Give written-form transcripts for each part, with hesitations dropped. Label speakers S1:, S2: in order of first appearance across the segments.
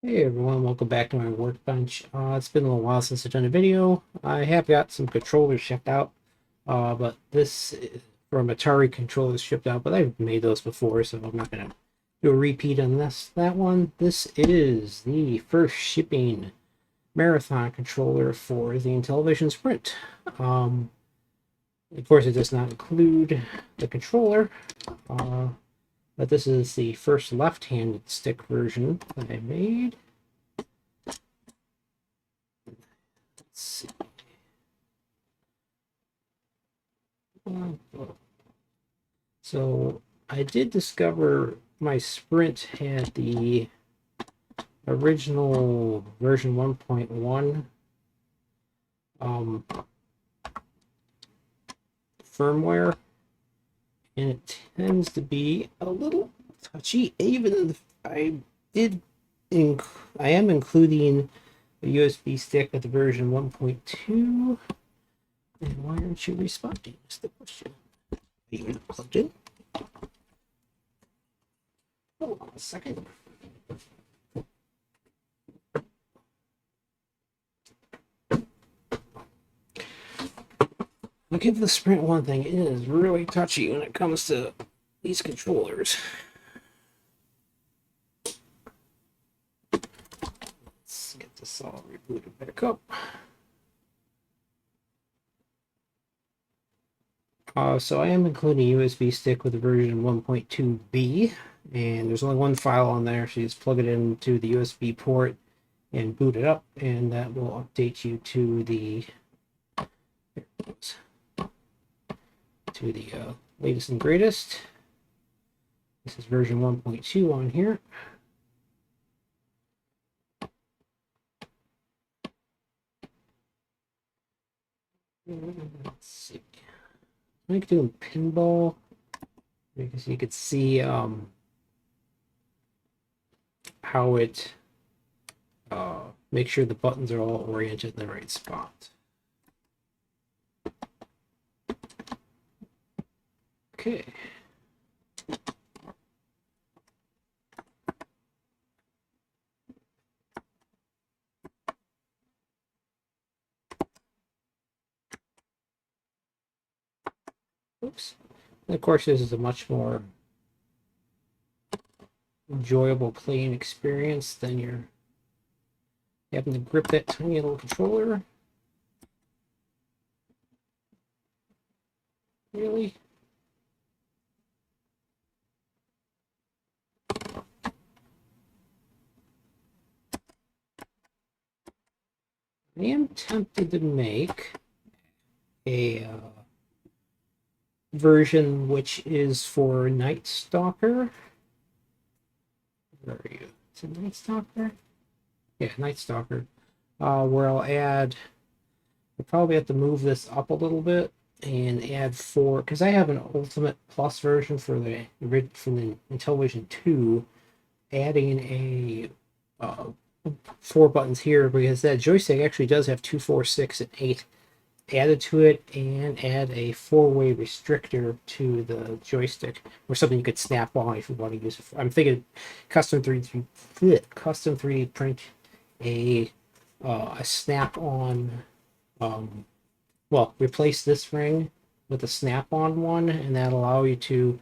S1: Hey everyone, welcome back to my workbench. It's been a little while since I've done a video. I have got some controllers shipped out, but from Atari controllers shipped out, but I've made those before, so I'm not gonna do a repeat on that one. This is the first shipping marathon controller for the IntelliVision Sprint. Of course, it does not include the controller, uh, but this is the first left-handed stick version that I made. Let's see. So I did discover my Sprint had the original version 1.1 firmware, and it tends to be a little touchy. Even if did, I am including a USB stick with the version 1.2. And why aren't you responding? Is the question. Are you plugged in? Hold on a second. I'll give the Sprint one thing. It is really touchy when it comes to these controllers. Let's get this all rebooted back up. So I am including a USB stick with the version 1.2b, and there's only one file on there, so you just plug it into the USB port and boot it up, and that will update you to the latest and greatest. This is version 1.2 on here. Let's see. I like doing pinball because you could see how it makes sure the buttons are all oriented in the right spot. Okay. Oops. And of course, this is a much more enjoyable playing experience than you're having to grip that tiny little controller. Really? I am tempted to make a version which is for Night Stalker. Where are you? Is it Night Stalker? Yeah, Night Stalker. Where I'll probably have to move this up a little bit and add four, because I have an Ultimate Plus version for the Intellivision 2, adding a four buttons here because that joystick actually does have 2, 4, 6, and 8 added to it, and add a four-way restrictor to the joystick, or something you could snap on if you want to use it. I'm thinking custom 3D print a snap-on. Replace this ring with a snap-on one, and that'll allow you to.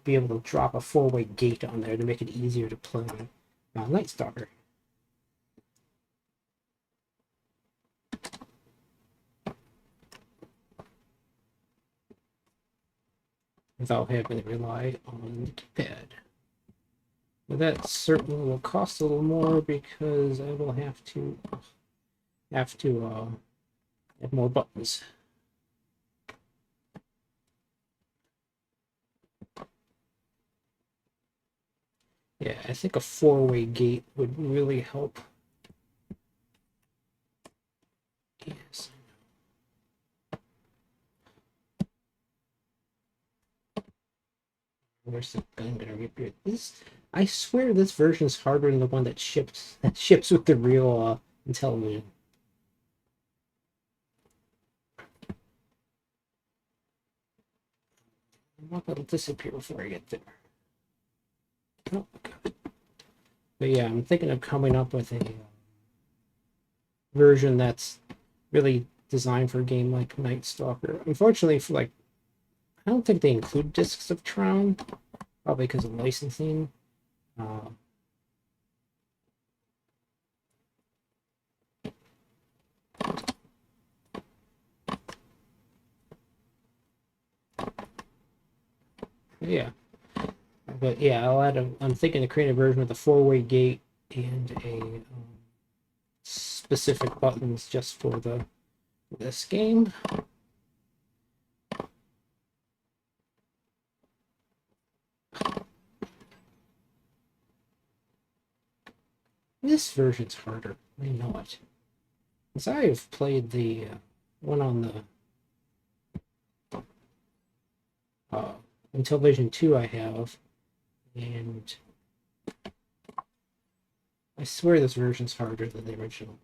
S1: Be able to drop a four-way gate on there to make it easier to play Night Stalker. Without having to rely on the keypad. But that certainly will cost a little more because I will have to add more buttons. Yeah, I think a four-way gate would really help. Yes. Where's the gun gonna reappear? I swear this version is harder than the one that ships with the real Intellivision. I'm not gonna disappear before I get there. Oh, okay. But yeah, I'm thinking of coming up with a version that's really designed for a game like Night Stalker. Unfortunately, for like, I don't think they include discs of Tron, probably because of licensing. Uh, yeah, but yeah, I'll add a. I'm thinking to create a version with a four-way gate and a specific buttons just for this game. This version's harder. I know it. Because I've played the one on the IntelliVision 2 I have, and I swear this version's harder than the original.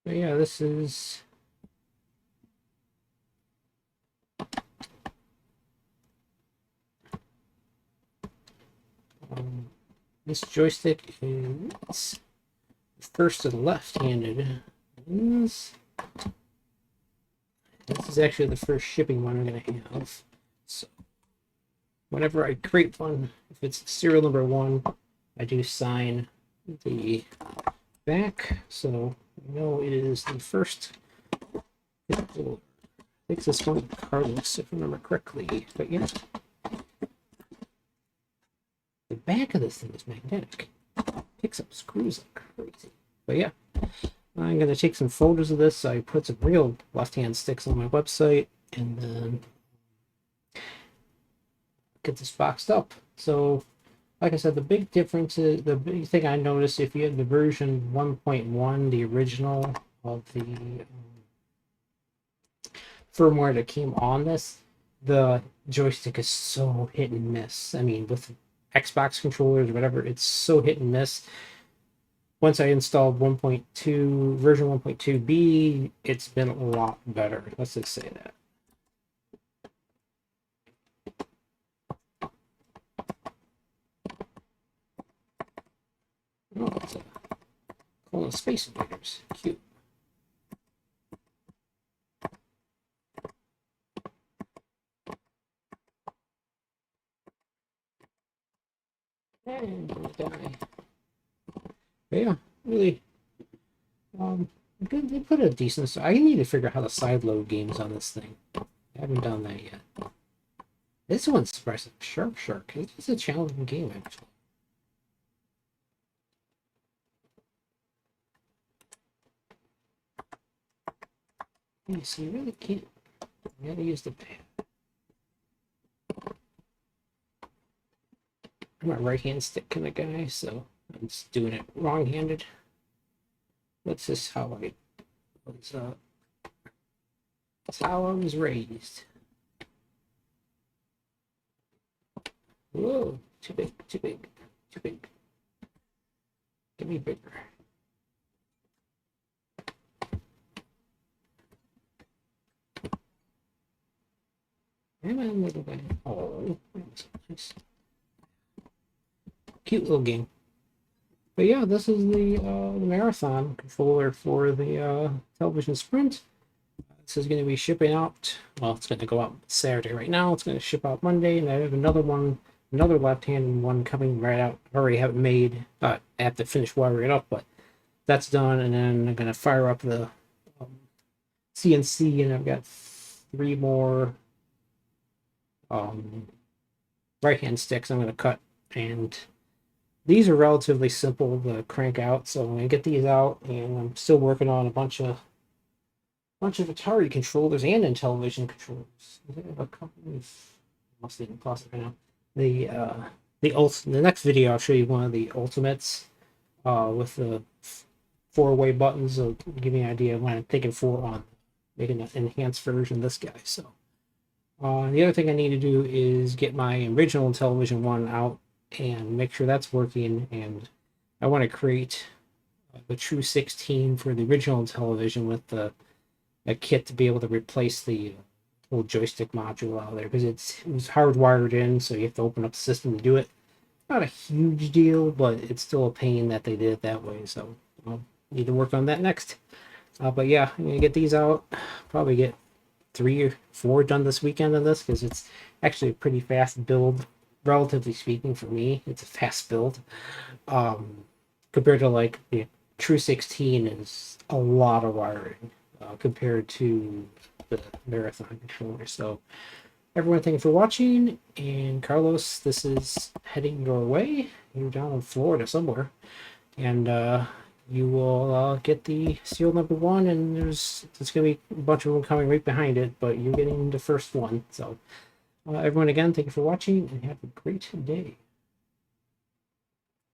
S1: But yeah, this is this joystick is first to the left-handed. This is actually the first shipping one I'm going to have. So whenever I create one, if it's serial number 1, I do sign the back, so I know it is the first. I think this one Carlos, if I remember correctly. But yeah, the back of this thing is magnetic. Picks up screws like crazy. But yeah, I'm going to take some photos of this. I put some real left-hand sticks on my website, and then get this boxed up. So, like I said, the big difference is, the big thing I noticed, if you had the version 1.1, the original of the firmware that came on this, the joystick is so hit and miss. I mean, with Xbox controllers or whatever, it's so hit and miss. Once I installed 1.2, version 1.2b, it's been a lot better. Let's just say that. Oh, it's a Colon Space Invaders. Cute. And die. But yeah, really, they put a decent. I need to figure out how to sideload games on this thing. I haven't done that yet. This one's surprising. Shark Shark. It's a challenging game, actually. Yeah, so you really can't. You gotta use the pad. I'm a right-hand stick kind of guy, so I'm just doing it wrong-handed. That's just how I was. That's how I was raised. Whoa! Too big! Too big! Too big! Give me bigger. Come on, little guy. Oh, that's nice. Cute little game. But yeah, this is the marathon controller for the IntelliVision Sprint. This is going to be shipping out. Well, it's going to go out Saturday right now. It's going to ship out Monday, and I have another one, another left-handed one coming right out. I already have it made. I have to finish wiring it up, but that's done. And then I'm going to fire up the CNC, and I've got 3 more right-hand sticks I'm going to cut, and these are relatively simple to crank out, so I'm going to get these out, and I'm still working on a bunch of Atari controllers and IntelliVision controllers. I have a couple of, must be in the closet right now. The next video I'll show you one of the ultimates with the 4-way buttons. So give me an idea of what I'm thinking for on making an enhanced version of this guy. So the other thing I need to do is get my original IntelliVision 1 out and make sure that's working, and I want to create the True 16 for the original IntelliVision with a kit to be able to replace the little joystick module out there, because it was hardwired in, so you have to open up the system to do it. Not a huge deal, but it's still a pain that they did it that way. So I'll need to work on that next. But yeah, I'm gonna get these out. Probably get 3 or 4 done this weekend on this, because it's actually a pretty fast build, relatively speaking. For me, it's a fast build. Compared to like the True 16 is a lot of wiring compared to the Marathon controller. So everyone, thank you for watching. And Carlos, this is heading your way. You're down in Florida somewhere, and you will get the seal number 1, and there's going to be a bunch of them coming right behind it, but you're getting the first one. So everyone, again, thank you for watching, and have a great day.